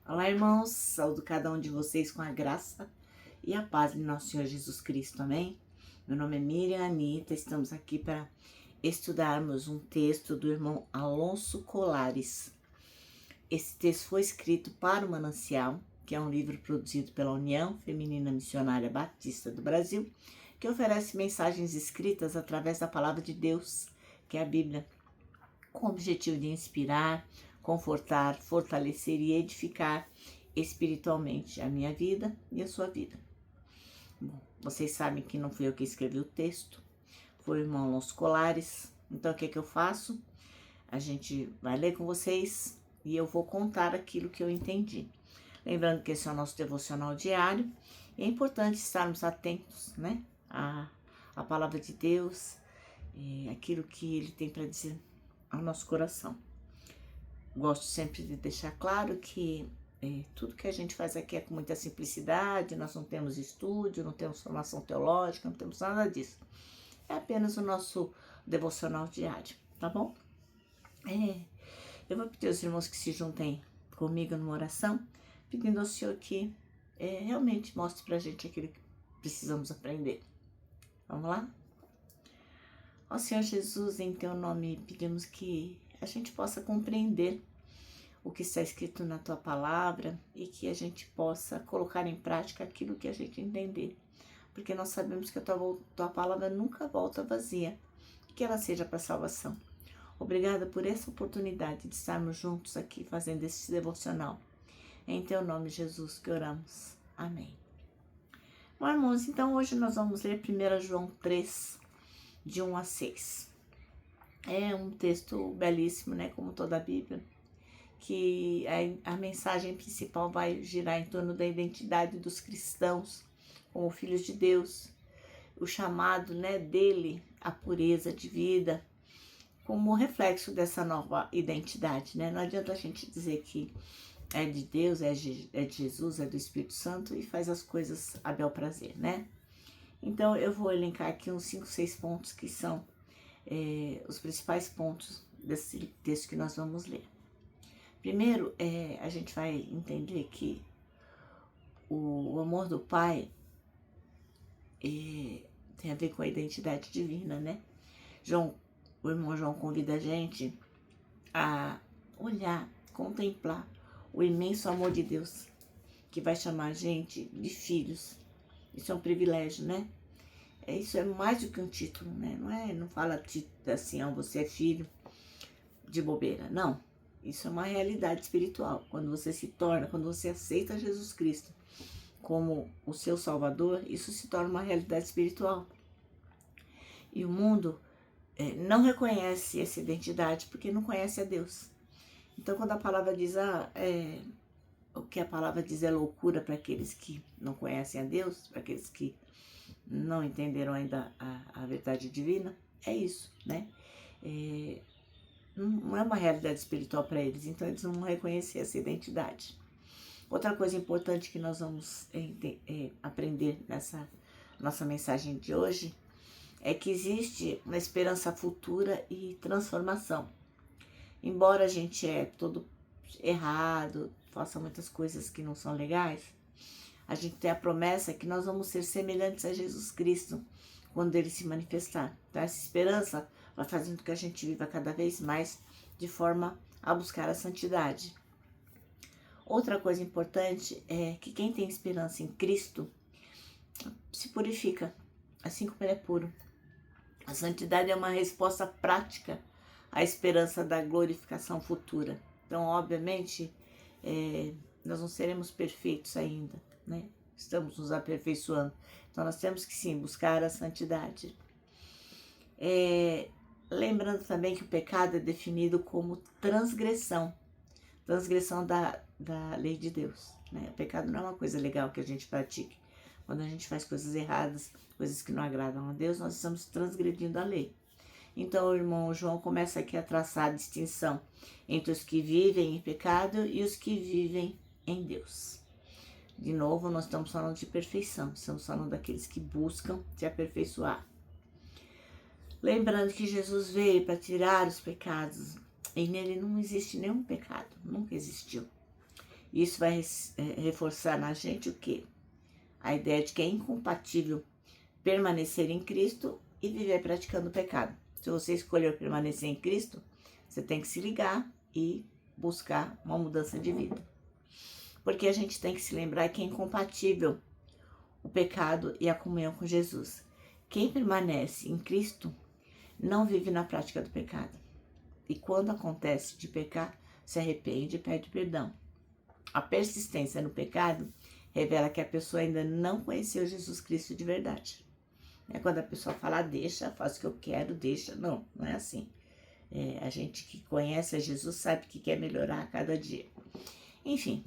Olá, irmãos, saúdo cada um de vocês com a graça e a paz de nosso Senhor Jesus Cristo, amém? Meu nome é Miriam Anita, estamos aqui para estudarmos um texto do irmão Alonso Colares. Esse texto foi escrito para o Manancial, que é um livro produzido pela União Feminina Missionária Batista do Brasil, que oferece mensagens escritas através da Palavra de Deus, que é a Bíblia, com o objetivo de inspirar, confortar, fortalecer e edificar espiritualmente a minha vida e a sua vida. Bom, vocês sabem que não fui eu que escrevi o texto, foi o irmão Alonso Colares. Então o que é que eu faço? A gente vai ler com vocês e eu vou contar aquilo que eu entendi. Lembrando que esse é o nosso devocional diário e é importante estarmos atentos, né, à palavra de Deus e aquilo que Ele tem para dizer ao nosso coração. Gosto sempre de deixar claro que tudo que a gente faz aqui é com muita simplicidade, nós não temos estúdio, não temos formação teológica, não temos nada disso. É apenas o nosso devocional diário, tá bom? Eu vou pedir aos irmãos que se juntem comigo numa oração, pedindo ao Senhor que realmente mostre pra gente aquilo que precisamos aprender. Vamos lá? Ó Senhor Jesus, em Teu nome pedimos que a gente possa compreender o que está escrito na Tua Palavra e que a gente possa colocar em prática aquilo que a gente entender. Porque nós sabemos que a Tua Palavra nunca volta vazia, que ela seja para salvação. Obrigada por essa oportunidade de estarmos juntos aqui fazendo esse devocional. Em Teu nome, Jesus, que oramos. Amém. Bom, irmãos, então hoje nós vamos ler 1 João 3, de 1 a 6. É um texto belíssimo, né, como toda a Bíblia, que a mensagem principal vai girar em torno da identidade dos cristãos como filhos de Deus, o chamado, né, dele à pureza de vida, como reflexo dessa nova identidade, né? Não adianta a gente dizer que é de Deus, é de Jesus, é do Espírito Santo e faz as coisas a bel prazer, né? Então eu vou elencar aqui uns 5, 6 pontos que são os principais pontos desse texto que nós vamos ler. Primeiro, a gente vai entender que o amor do Pai tem a ver com a identidade divina, né? O irmão João convida a gente a olhar, contemplar o imenso amor de Deus, que vai chamar a gente de filhos. Isso é um privilégio, né? Isso é mais do que um título, né? Não fala assim, você é filho de bobeira, não. Isso é uma realidade espiritual. Quando você aceita Jesus Cristo como o seu Salvador, isso se torna uma realidade espiritual. E o mundo não reconhece essa identidade porque não conhece a Deus. Então, quando a palavra diz, o que a palavra diz é loucura para aqueles que não conhecem a Deus, para aqueles que não entenderam ainda a verdade divina, é isso, né? Não é uma realidade espiritual para eles, então eles não vão reconhecer essa identidade. Outra coisa importante que nós vamos aprender nessa nossa mensagem de hoje é que existe uma esperança futura e transformação. Embora a gente todo errado, faça muitas coisas que não são legais, a gente tem a promessa que nós vamos ser semelhantes a Jesus Cristo quando Ele se manifestar. Então essa esperança vai fazendo com que a gente viva cada vez mais de forma a buscar a santidade. Outra coisa importante é que quem tem esperança em Cristo se purifica, assim como Ele é puro. A santidade é uma resposta prática à esperança da glorificação futura. Então, obviamente, nós não seremos perfeitos ainda, né? Estamos nos aperfeiçoando. Então, nós temos que, sim, buscar a santidade. Lembrando também que o pecado é definido como transgressão da lei de Deus, né? O pecado não é uma coisa legal que a gente pratique. Quando a gente faz coisas erradas, coisas que não agradam a Deus, nós estamos transgredindo a lei. Então o irmão João começa aqui a traçar a distinção entre os que vivem em pecado e os que vivem em Deus. De novo, nós estamos falando de perfeição, estamos falando daqueles que buscam se aperfeiçoar. Lembrando que Jesus veio para tirar os pecados, e nele não existe nenhum pecado, nunca existiu. Isso vai reforçar na gente o quê? A ideia de que é incompatível permanecer em Cristo e viver praticando o pecado. Se você escolher permanecer em Cristo, você tem que se ligar e buscar uma mudança de vida. Porque a gente tem que se lembrar que é incompatível o pecado e a comunhão com Jesus. Quem permanece em Cristo não vive na prática do pecado. E quando acontece de pecar, se arrepende e pede perdão. A persistência no pecado revela que a pessoa ainda não conheceu Jesus Cristo de verdade. É quando a pessoa fala, deixa, faço o que eu quero, deixa. Não, não é assim. A gente que conhece a Jesus sabe que quer melhorar a cada dia. Enfim,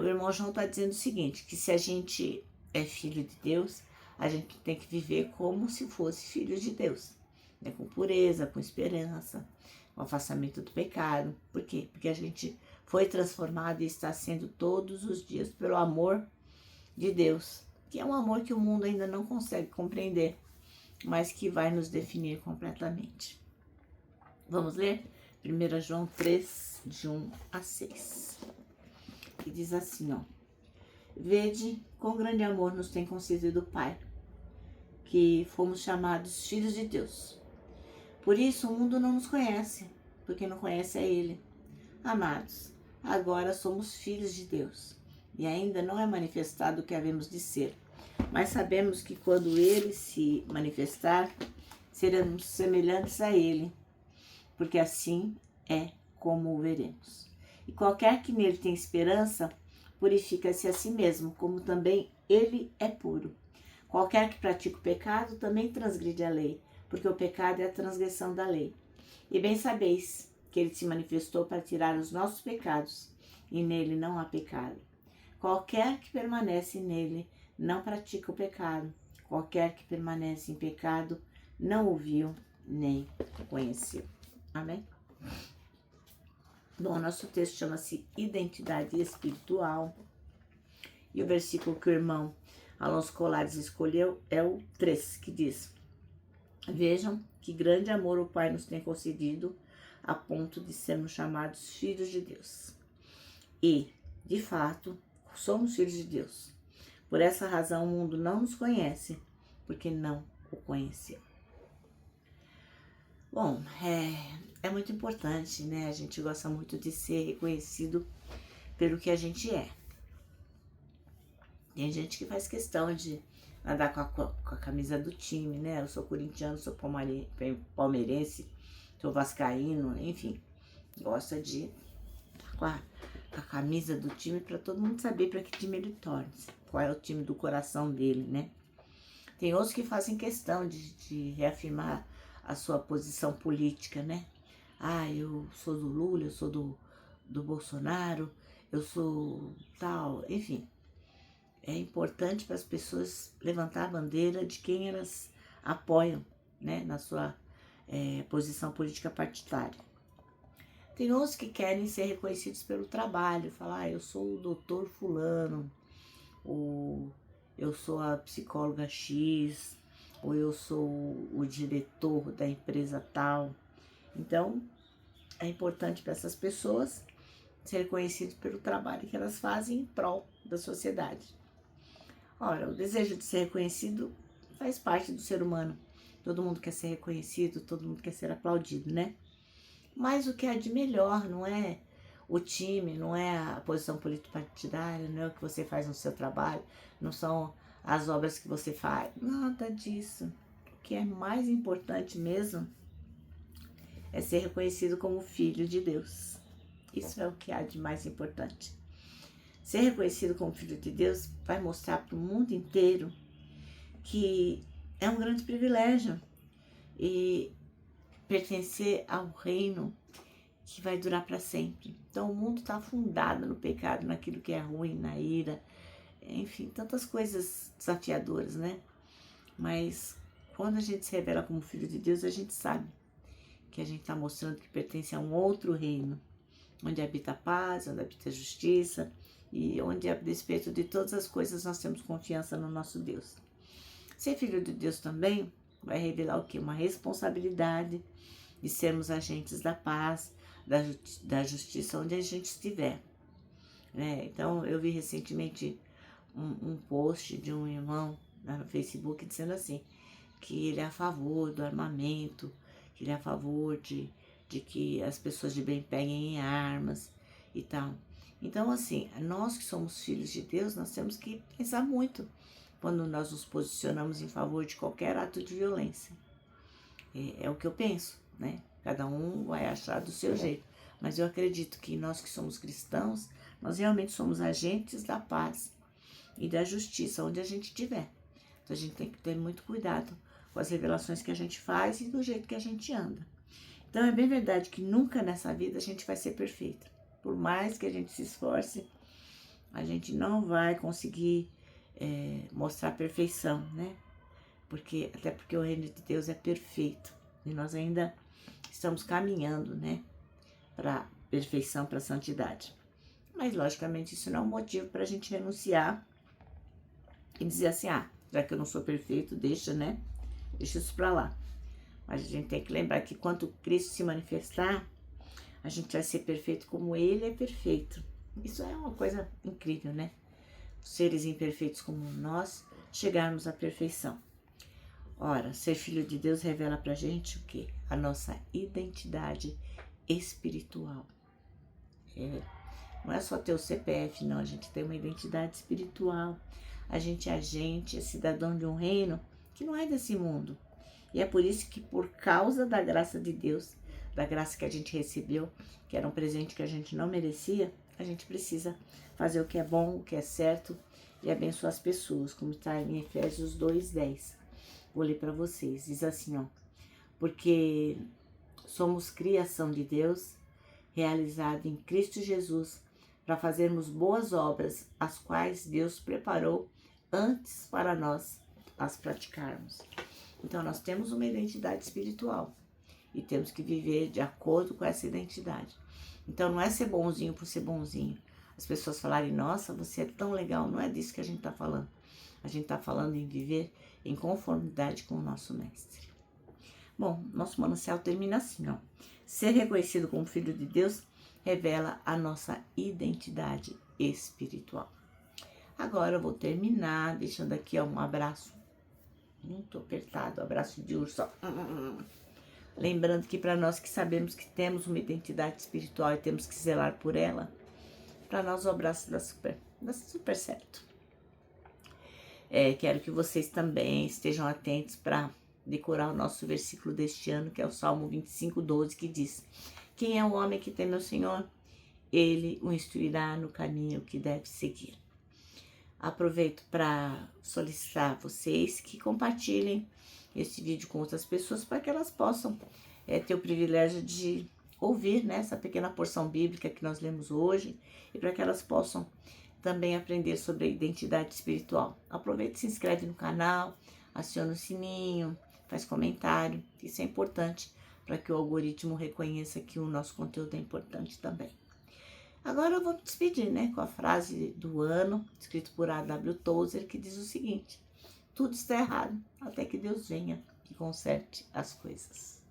o irmão João está dizendo o seguinte, que se a gente é filho de Deus, a gente tem que viver como se fosse filho de Deus. Né? Com pureza, com esperança, com afastamento do pecado. Por quê? Porque a gente foi transformado e está sendo todos os dias pelo amor de Deus, que é um amor que o mundo ainda não consegue compreender, mas que vai nos definir completamente. Vamos ler? 1 João 3, de 1 a 6. Que diz assim, ó. Vede, quão grande amor nos tem concedido o Pai, que fomos chamados filhos de Deus. Por isso o mundo não nos conhece, porque não conhece a Ele. Amados, agora somos filhos de Deus, e ainda não é manifestado o que havemos de ser. Mas sabemos que quando Ele se manifestar, seremos semelhantes a Ele, porque assim é como o veremos. E qualquer que nele tem esperança, purifica-se a si mesmo, como também Ele é puro. Qualquer que pratica o pecado também transgride a lei, porque o pecado é a transgressão da lei. E bem sabeis que Ele se manifestou para tirar os nossos pecados, e nele não há pecado. Qualquer que permanece nele não pratica o pecado. Qualquer que permanece em pecado não o viu nem conheceu. Amém? Bom, nosso texto chama-se Identidade Espiritual. E o versículo que o irmão Alonso Colares escolheu é o 3, que diz: Vejam que grande amor o Pai nos tem concedido, a ponto de sermos chamados filhos de Deus. E, de fato, somos filhos de Deus. Por essa razão o mundo não nos conhece, porque não o conheceu. Bom, é muito importante, né? A gente gosta muito de ser reconhecido pelo que a gente é. Tem gente que faz questão de andar com a camisa do time, né? Eu sou corintiano, sou palmeirense, sou vascaíno, enfim. Gosta de estar com a camisa do time para todo mundo saber para que time ele torce, qual é o time do coração dele, né? Tem outros que fazem questão de reafirmar a sua posição política, né? Ah, eu sou do Lula, eu sou do Bolsonaro, eu sou tal, enfim. É importante para as pessoas levantar a bandeira de quem elas apoiam, né, na sua posição política partidária. Tem outros que querem ser reconhecidos pelo trabalho, falar, eu sou o doutor fulano, ou eu sou a psicóloga X, ou eu sou o diretor da empresa tal. Então, é importante para essas pessoas ser reconhecidos pelo trabalho que elas fazem em prol da sociedade. Ora, o desejo de ser reconhecido faz parte do ser humano. Todo mundo quer ser reconhecido, todo mundo quer ser aplaudido, né? Mas o que há de melhor não é o time, não é a posição político-partidária, não é o que você faz no seu trabalho, não são as obras que você faz, nada disso. O que é mais importante mesmo é ser reconhecido como filho de Deus. Isso é o que há de mais importante. Ser reconhecido como filho de Deus vai mostrar para o mundo inteiro que é um grande privilégio e pertencer ao reino que vai durar para sempre. Então o mundo está afundado no pecado, naquilo que é ruim, na ira, enfim, tantas coisas desafiadoras, né? Mas quando a gente se revela como filho de Deus, a gente sabe que a gente está mostrando que pertence a um outro reino, onde habita a paz, onde habita a justiça e onde, a despeito de todas as coisas, nós temos confiança no nosso Deus. Ser filho de Deus também vai revelar o quê? Uma responsabilidade de sermos agentes da paz, da justiça onde a gente estiver. né? Então, eu vi recentemente um post de um irmão lá no Facebook dizendo assim, que ele é a favor do armamento, que ele é a favor de que as pessoas de bem peguem em armas e tal. Então, assim, nós que somos filhos de Deus, nós temos que pensar muito quando nós nos posicionamos em favor de qualquer ato de violência. É o que eu penso, né? Cada um vai achar do seu jeito. Mas eu acredito que nós que somos cristãos, nós realmente somos agentes da paz e da justiça onde a gente estiver. Então a gente tem que ter muito cuidado com as revelações que a gente faz e do jeito que a gente anda. Então é bem verdade que nunca nessa vida a gente vai ser perfeita. Por mais que a gente se esforce, a gente não vai conseguir mostrar perfeição, né? Até porque o reino de Deus é perfeito e nós ainda estamos caminhando, né, para perfeição, para santidade. Mas logicamente isso não é um motivo para a gente renunciar e dizer assim, já que eu não sou perfeito, deixa, né? Deixa isso para lá. Mas a gente tem que lembrar que quando Cristo se manifestar, a gente vai ser perfeito como Ele é perfeito. Isso é uma coisa incrível, né? Seres imperfeitos como nós, chegarmos à perfeição. Ora, ser filho de Deus revela pra gente o quê? A nossa identidade espiritual. Não é só ter o CPF, não. A gente tem uma identidade espiritual. A gente é agente, é cidadão de um reino que não é desse mundo. E é por isso que, por causa da graça de Deus, da graça que a gente recebeu, que era um presente que a gente não merecia, a gente precisa fazer o que é bom, o que é certo e abençoar as pessoas, como está em Efésios 2:10. Vou ler para vocês. Diz assim, porque somos criação de Deus, realizada em Cristo Jesus, para fazermos boas obras, as quais Deus preparou antes para nós as praticarmos. Então, nós temos uma identidade espiritual e temos que viver de acordo com essa identidade. Então, não é ser bonzinho por ser bonzinho. As pessoas falarem, nossa, você é tão legal. Não é disso que a gente está falando. A gente está falando em viver em conformidade com o nosso Mestre. Bom, nosso manancial termina assim, Ser reconhecido como filho de Deus revela a nossa identidade espiritual. Agora eu vou terminar deixando aqui um abraço muito apertado, abraço de urso. Lembrando que para nós que sabemos que temos uma identidade espiritual e temos que zelar por ela, para nós o abraço dá super certo. Quero que vocês também estejam atentos para decorar o nosso versículo deste ano, que é o Salmo 25:12, que diz: quem é o homem que teme ao Senhor? Ele o instruirá no caminho que deve seguir. Aproveito para solicitar a vocês que compartilhem esse vídeo com outras pessoas para que elas possam ter o privilégio de ouvir, né, essa pequena porção bíblica que nós lemos hoje e para que elas possam também aprender sobre a identidade espiritual. Aproveita e se inscreve no canal, aciona o sininho, faz comentário, isso é importante para que o algoritmo reconheça que o nosso conteúdo é importante também. Agora eu vou me despedir, né, com a frase do ano, escrito por A.W. Tozer, que diz o seguinte: tudo está errado, até que Deus venha e conserte as coisas.